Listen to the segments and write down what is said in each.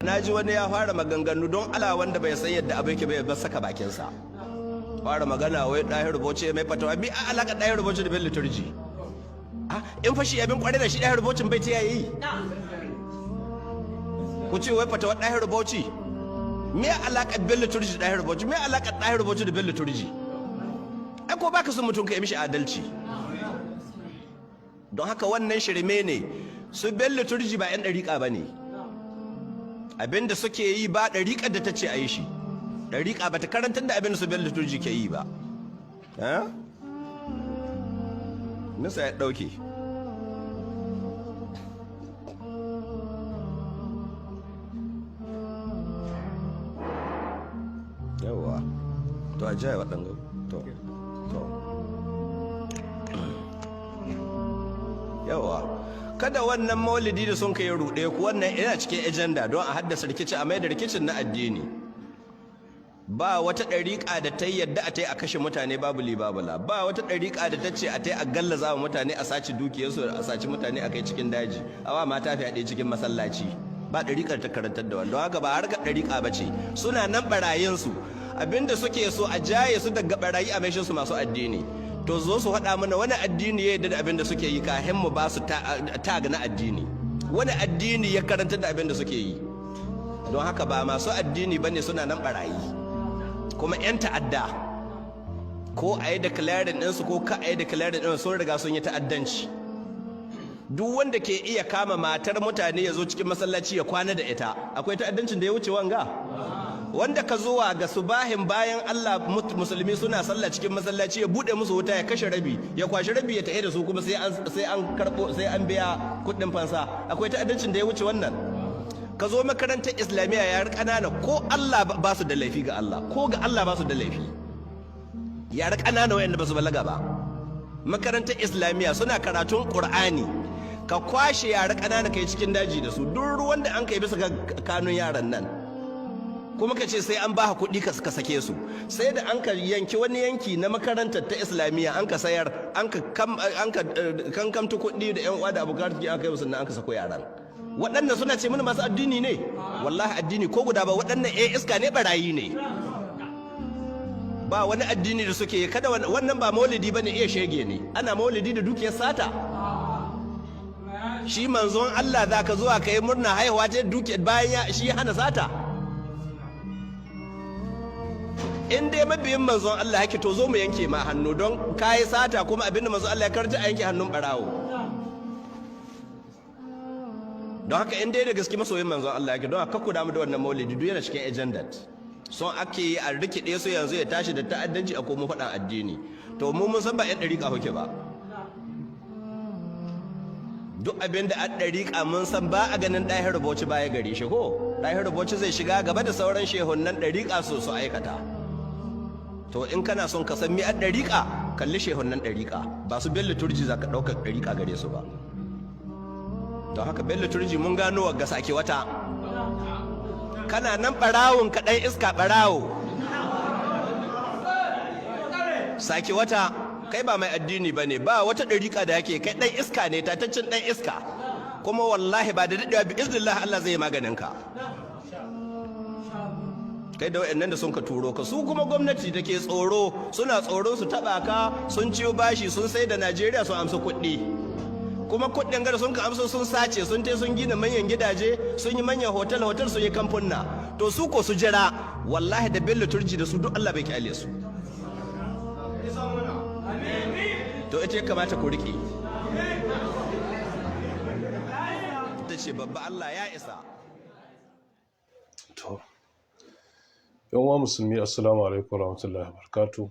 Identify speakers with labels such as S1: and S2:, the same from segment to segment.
S1: naji wani ya fara maganganu don Allah wanda bai san yadda abu yake bai saka bakinsa fara magana wai ɗahir rubuce mai fatawa bi a alaka ɗahir rubuce da bin liturji in fashi abin kwarai da shi ɗahir rubucin bai ta yayi ku ce wai fatawa ɗahir rubuce me alaka bin liturji da ɗahir rubuce me alaka ɗahir rubuce da bin liturji ai ko baka son mutum ka yi mishi adalci don haka wannan shirme ne su bin liturji ba 'yan ɗariƙa ba ne abinda suke yi ba ɗariƙar da ta ce a yi shi ɗariƙa ba ta karantar da abinda su bin liturji ke yi ba nisa ya ɗauke yawa to a jaya waɗanda to yawa kada wannan maulidi da sun kai ruɗe ku wannan yana cikin ajanda don a haddasa rikici a mai da rikicin na addini ba wata ɗariƙa da ta yadda a ta yi a kashe mutane babu libabula ba wata ɗariƙa da ta ce a ta yi a gallaza wa mutane a saci dukiyarsu a saci mutane a kai cikin daji awa mata fyaɗe cikin masallaci ba ɗariƙar ta karantar da wani don haka ba harkar ɗariƙa ba ce suna nan ɓarayinsu abinda suke so a jaye su daga ɓarayi a maishin su masu addini to zo su faɗa mana wani addini ya yadda da abin da suke yi kafin mu ba su tag na addini wani addini ya karanta da abin da suke yi don haka ba masu addini ba ne suna nan barayi kuma 'yan ta'adda ko a yi declaring ɗinsu ko ka a yi declaring ɗinsu sun riga sun yi ta'addanci duk wanda ke iya kama matar mutane ya zo cikin masallaci ya kwana da ita akwai ta'addancin da ya wuce wanga wanda ka zuwa ga subahin bayan Allah musulmi suna sallah cikin masallaci ya bude musu wuta ya kashe rabi ya kwashi rabi ya tahe da su kuma sai an karbo sai an biya kuɗin fansa akwai ta'addancin da ya wuce wannan ka zo makarantar islamiyya yar kanana ko Allah ba su da laifi ga Allah ko ga Allah ba su da laifi yar kanana wayanda ba su balaga ba makarantar islamiyya suna karatun qur'ani ka kwashe yar kanana kai cikin daji da su duk ruwan da an kai bisa ga kanun yaran nan kuma ka ce sai an ba kuɗi ka sake su sai da an ka yanki wani yanki na makarantar ta islamiyya an ka sayar an ka kankamta kuɗi da yan uwa da abokan arziki an kai musu an ka sako yaran waɗannan suna ce mana masu addini ne wallahi addini ko guda ba waɗannan iska ne barayi ne ba wani addini da suke kada wannan ba maulidi bane iya shege ne ana maulidi da dukiyar sata shi manzon Allah zaka zuwa kai murna haihuwa ta dukiyar bayan shi hana sata in dai mabiyin manzon Allah yake to zo mu yanke ma hannu don kayi sata kuma abinda manzon Allah ya karanta a yanke hannun barawo don haka in dai da gaske masoyin manzon Allah yake don haka ku damu da wannan maulidi duk yana cikin agendat son ake yi a rikide su yanzu ya tashi da ta'addanci a komo faɗan addini to mu mun san ba yan ɗariƙa kuke ba duk abinda a ɗariƙa mun san ba a ganin ɗahir rubuci baya gari shi ko ɗahir rubuci zai shiga gaba da sauran shehunan ɗariƙa su aikata to in kana son ka san mi'ar ɗariƙa kalli shehunan ɗariƙa ba su bello turji za ka ɗaukar ɗariƙa gare su ba don haka bello turji mun gano wa ga sake wata kana nan ɓarawun ka ɗan iska ɓarawo sake wata kai ba mai addini ba ne ba wata ɗariƙa da yake kai ɗan iska ne tataccen ɗan iska kuma wallahi ba da daɗewa bi iznillah Allah zai yi maganin ka kai da wayannan da sun ka turo ka su kuma gwamnati da ke tsoro suna tsoron su taba ka sun ciyo bashi sun sai da Najeriya sun amsa kuɗi kuma kuɗin gara sun ka amsa sun sace sun tai sun gina manyan gidaje sun yi manyan hotel sun yi kamfunna to su ko su jira wallahi da bello turji da su duk Allah bai kyale su to ita ya kamata ku rike ta ce babba Allah ya isa
S2: to yan uwa musulmi assalamu alaikum warahmatullahi wabarakatuh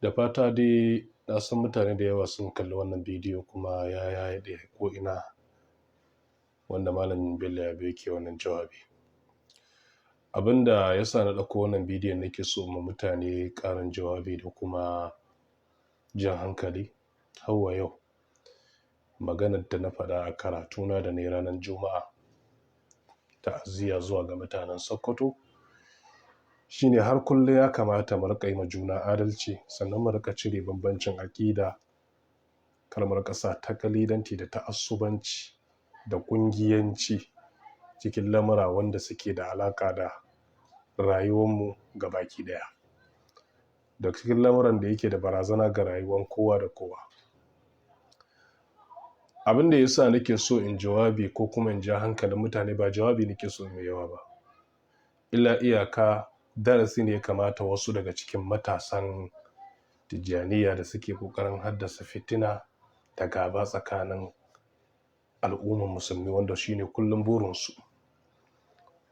S2: da fata dai na san mutane da yawa sun kalli wannan bidiyo kuma ya yaɗe ko ina wanda malamin Bello ya ke wannan jawabi abinda yasa na ɗauko wannan bidiyon nake so ma mutane ƙarin jawabi da kuma jan hankali hawa yau maganar da na faɗa a karatuna da ne ranar juma'a ta'aziyya zuwa ga mutanen Sokoto shine har kullum ya kamata mu rika yi ma juna adalci sannan mu rika cire bambancin aƙida kalmar ƙasa ta kalidanci da ta'assubanci da ƙungiyanci cikin lamura wanda suke da alaƙa da rayuwarmu baki ɗaya, da cikin lamuran da yake da barazana ga rayuwar kowa da kowa. Abin da ya sa nake so in jawabi ko kuma in ja hankalin mutane, ba jawabi nake so mai yawa ba, illa iyaka darasi ne ya kamata wasu daga cikin matasan Tijjaniya da suke ƙoƙarin haddasa fitina da gaba tsakanin al'ummar musulmi, wanda shine kullum burinsu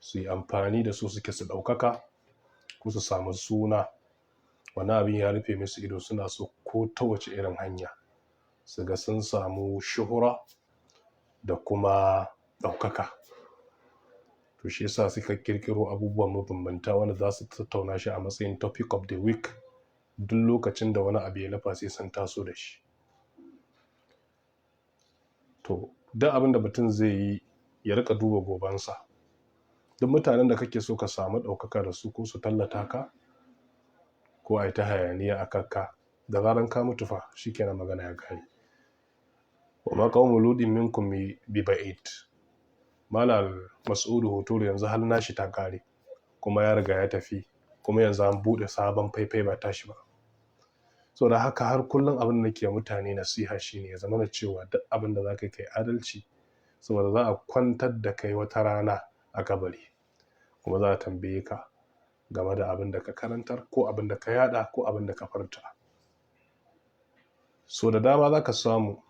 S2: su yi amfani da su suke su ɗaukaka ko su samu suna. Wani abin ya rufe musu ido, suna so ko ta wace irin hanya su ga sun samu shuhura da kuma ɗaukaka. To shi yasa suka kirkiro abubuwan mabambanta wanda za su tattauna shi a matsayin topic of the week. Duk lokacin da wani abu ya lafa sai sun taso da shi. To duk abin da mutum zai yi ya rika duba gobansa. Duk mutanen da kake so ka samu ɗaukaka da su, ko su tallata ka ko a yi ta hayaniya a kanka, da zaran ka mutu fa shikenan, magana ya kare. Wa ma qawmu ludin minkum bi ba'id. Malal Mas'udu Hotoro yanzu har nashi ta kare, kuma ya riga ya tafi, kuma yanzu an buɗe sabon faifai ba tashi ba. So da haka har kullum abin da nake mutane nasiha shine ya zama da cewa duk abin da za ka kai adalci, saboda za a kwantar da kai wata rana a kabari, kuma za a tambaye ka game da abin da ka karantar ko abin da ka yada ko abin da ka farta. So da dama za ka samu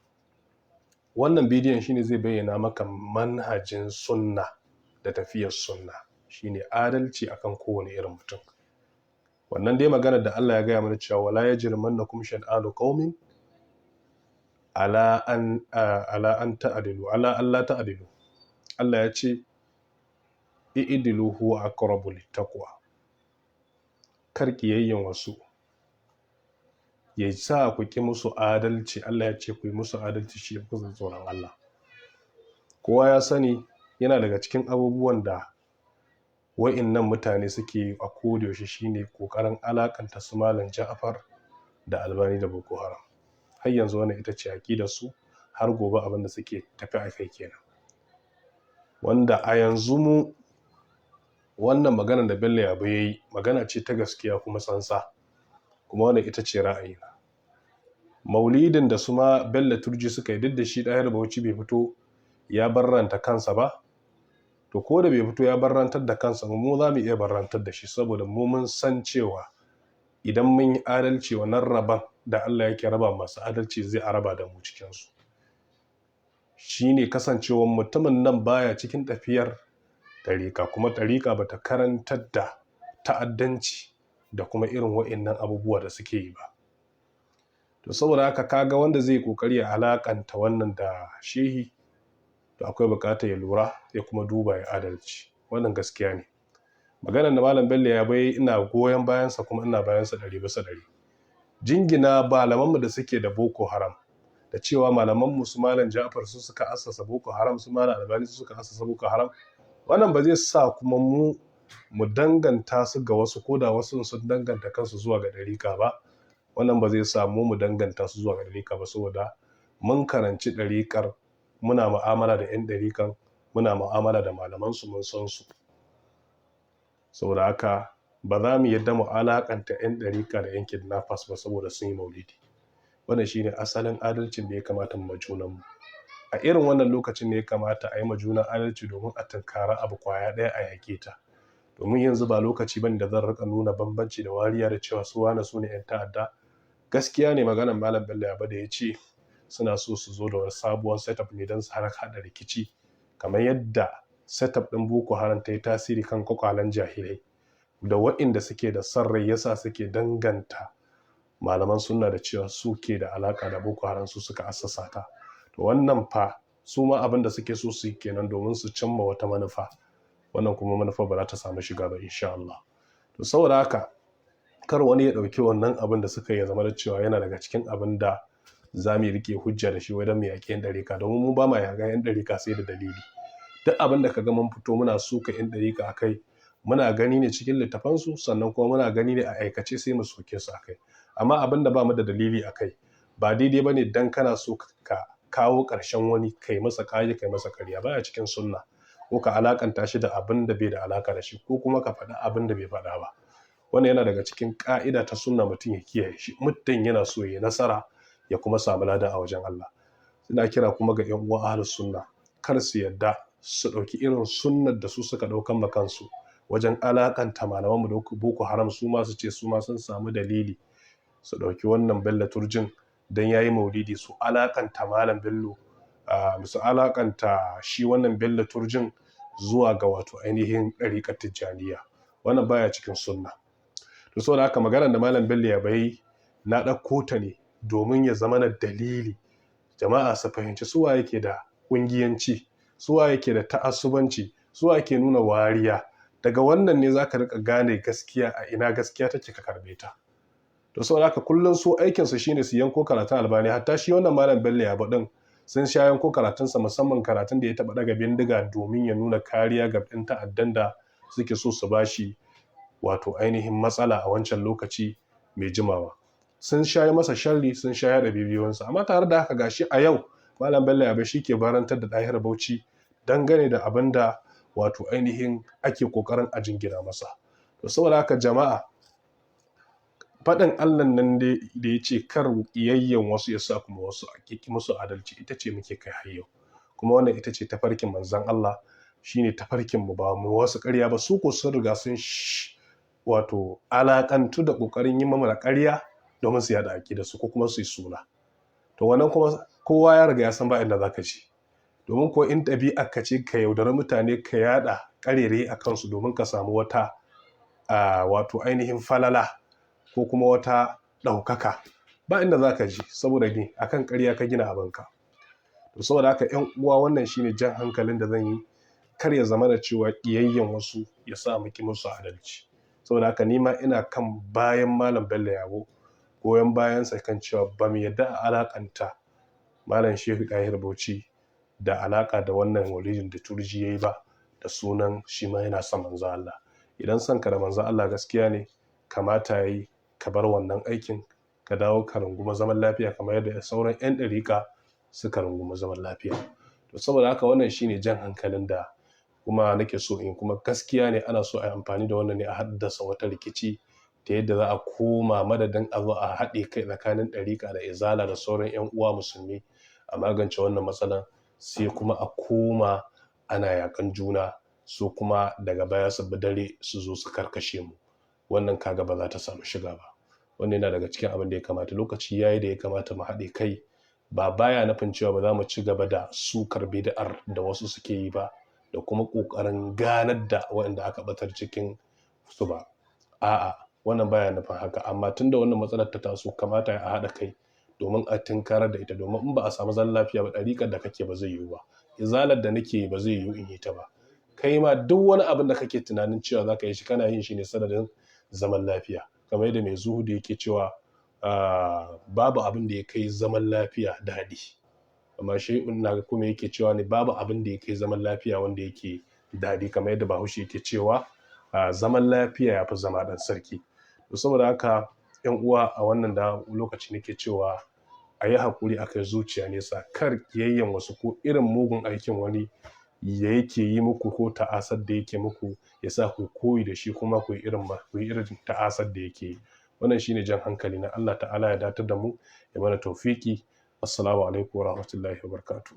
S2: wannan bidiyon shine zai bayyana maka manhajin sunna da tafiyar sunna, shine adalci akan kowane irin mutum. Wannan dai maganar da Allah ya gaya mana cewa wala yajrimannakum shan'anu qaumin ala an ta'dilu ala alla ta'dilu. Allah ya ce i'dilu huwa aqrabu littaqwa. Kar kiyayyen wasu ya sa ku ki musu adalci. Allah ya ce ku yi musu adalci, shi ku tsoron Allah. Kowa ya sani yana daga cikin abubuwan da wa'innan mutane suke a kodayaushe shine kokarin alakanta su Malam Ja'far da Albani da Boko Haram. Har yanzu wannan ita ce aqidar su, har gobe abin da suke tafi a kai kenan. Wanda a yanzu mu wannan magana da Bello Yabo yayi magana ce ta gaskiya kuma sansa, kuma wannan ita ce ra'ayina. Maulidin da su ma Bello Turji suka yi, duk da shi Ɗahir Bauchi bai fito ya barranta kansa ba, to ko da bai fito ya barrantar da kansa, mu za mu iya barrantar da shi, saboda mu mun san cewa idan mun yi adalci, wannan raban da Allah yake raba masu adalci zai araba da mu cikinsu. Shi ne kasancewar mutumin nan baya cikin tafiyar Dariqa, kuma Dariqa ba ta karantar da ta'addanci da kuma irin wa'innan abubuwa da suke yi ba. To saboda haka kaga wanda zai kokari ya alakanta wannan da shehi, to akwai bukatar ya lura ya kuma duba ya adalci. Wannan gaskiya ne. Maganar da Malam Bello ya bai, ina goyon bayansa kuma ina bayansa 100%. Jingina malamanmu da suke da Boko Haram da cewa malamanmu su Malam Ja'far su suka assasa Boko Haram, su Malam Albani su suka assasa Boko Haram, wannan ba zai sa kuma mu danganta su ga wasu, ko da wasu sun danganta kansu zuwa ga Dariqa ba. Wannan ba zai sa mu danganta su zuwa ga Dariqa ba, saboda mun karanci Dariqar, muna mu'amala da 'yan Dariqan, muna mu'amala da malamansu, mun san su. Saboda haka ba za mu yadda mu alakanta 'yan Dariqa da 'yan kidnappers ba saboda sun yi maulidi. Wannan shine asalin adalcin da ya kamata mu junanmu. A irin wannan lokacin ne ya kamata a yi ma juna adalci, domin a tunkara abu kwaya ɗaya a yake ta. Domin yanzu ba lokaci bane da zan rika nuna bambanci da wariya da cewa su wane su ne 'yan ta'adda. Gaskiya ne maganar Malam Bello Yabo da ya ce suna so su zo da wani sabuwar setup ne don su haɗa rikici, kamar yadda setup ɗin Boko Haram ta yi tasiri kan kwakwalen jahilai da waɗanda suke da son rai, yasa suke danganta malaman sunna da cewa su ke da alaka da Boko Haram, su suka assasa ta. To wannan fa su ma abin da suke so su yi kenan, domin su cimma wata manufa. Wannan kuma manufa ba za ta samu shiga ba insha Allah. To saboda haka kar wani ya ɗauki wannan abin da suka yi ya zama da cewa yana daga cikin abin da za mu rike hujja da shi wajen mu yaƙi 'yan Dariqa, domin mu ba ma yaƙa 'yan Dariqa sai da dalili. Duk abin da ka ga mun fito muna suka 'yan Dariqa akai, muna gani ne cikin littafansu, sannan kuma muna gani ne a aikace sai mu soke su akai. Amma abin da ba mu da dalili akai, ba daidai bane dan kana so ka kawo ƙarshen wani kai masa ƙage kai masa ƙarya, baya cikin sunna. ko ka alakanta shi da abin da bai da alaka da shi ko kuma ka faɗi abin da bai faɗa ba. Wannan yana daga cikin ƙa'ida ta sunna mutum ya kiyaye shi muddin yana so ya nasara ya kuma samu lada a wajen Allah. Ina kira kuma ga 'yan uwa ahlus sunna kar su yadda su ɗauki irin sunnar da su suka ɗaukan ma kansu wajen alakanta malaman mu da boko haram su ma su ce su ma sun samu dalili su ɗauki wannan Bello Turjin dan yayi maulidi su alakanta malam Bello su alakanta shi wannan Bello Turjin zuwa ga wato ainihin ɗariƙar Tijjaniya. Wannan baya cikin sunna. To saboda haka maganar da malam Bello ya bai na ɗauko ta ne domin ya zama na dalili jama'a su fahimci suwa yake da ƙungiyanci, suwa yake da ta'assubanci, suwa yake nuna wariya. Daga wannan ne zaka rika gane gaskiya a ina gaskiya take ka karbe ta. To saboda haka kullun su aikin su shine su yanko karatun Albani, hatta shi wannan malam Bello ya din sun sha yanko karatun sa, musamman karatun da ya taba daga bindiga domin ya nuna kariya ga ɗin ta'addan da suke so su bashi wato ainihin matsala a wancan lokaci mai jimawa. Sun shayi masa sharri, sun shayar da bibiyoyinsa, amma tare da haka gashi a yau malam Bello ya shi ke barantar da Dahir Bauchi dangane da abin da wato ainihin ake kokarin a jingina masa. To saboda haka jama'a faɗin Allah nan da ya ce kar ƙiyayyen wasu ya sa kuma wasu a ƙi musu adalci ita ce muke kai har yau, kuma wannan ita ce tafarkin manzon Allah, shine tafarkin mu ba mu wasu ƙarya ba. Su ko sun riga sun wato alakantu da ƙoƙarin yin mamala ƙarya domin su yada aƙida su ko kuma su yi suna. To wannan kuma kowa ya riga ya san ba inda zaka ci, domin ko in ɗabi'a ka ce ka yaudari mutane ka yada ƙarere a kansu domin ka samu wata wato ainihin falala ko kuma wata ɗaukaka, ba inda zaka ji, saboda ne akan ƙarya ka gina abinka. To saboda haka 'yan uwa wannan shine jan hankalin da zan yi, kar ya zama da cewa ƙiyayyen wasu ya sa miki musu adalci. Saboda haka nima ina kan bayan malam Bello Yabo, goyon bayansa kan cewa ba mu yadda a alakanta malam Shehu Dahir Bauchi da alaka da wannan walidin da Turji yayi ba da sunan shi ma yana son manzo Allah. Idan son ka da manzo Allah gaskiya ne, kamata yayi ka bar wannan aikin ka dawo ka runguma zaman lafiya kamar yadda sauran 'yan ɗariƙa suka runguma zaman lafiya. To saboda haka wannan shine jan hankalin da kuma nake so in, kuma gaskiya ne ana so a yi amfani da wannan ne a haddasa wata rikici ta yadda za a koma madadin a zo a haɗe kai tsakanin ɗariƙa da izala da sauran 'yan uwa musulmi a magance wannan matsalar, sai kuma a koma ana yakan juna, su kuma daga baya su bi dare su zo su karkashe mu. Wannan kaga ba za ta samu shiga ba. Wannan yana daga cikin abin da ya kamata, lokaci yayi da ya kamata mu haɗe kai, ba baya nufin cewa ba za mu ci gaba da sukar bid'ar da wasu suke yi ba da kuma ƙoƙarin ganar da waɗanda aka batar cikin su ba. A'a, wannan baya nufin haka, amma tunda wannan matsalar ta taso kamata a haɗa kai domin a tinkarar da ita, domin in ba a samu zaman lafiya ba ɗariƙar da kake ba zai yiwu ba, izalar da nake yi ba zai yiwu in yi ta ba. Kai ma duk wani abin da kake tunanin cewa za ka yi shi kana yin shi ne sanadin zaman lafiya, kamar yadda mai zuhudu yake cewa babu abin da ya kai zaman lafiya daɗi, amma shi na kuma yake cewa ne babu abin da ya kai zaman lafiya wanda yake daɗi, kamar yadda bahaushe yake cewa zaman lafiya ya fi zama ɗan sarki. To saboda haka 'yan uwa a wannan da lokaci nake cewa a yi haƙuri a kai zuciya nesa, kar ƙiyayyen wasu ko irin mugun aikin wani ya yake yi muku ko ta'asar da yake muku ya sa ku koyi da shi kuma ku yi irin ta'asar da yake yi. Wannan shine jan hankali na. Allah ta'ala ya datar da mu ya mana tawfiki. Assalamu alaikum wa rahmatullahi wa barakatuh.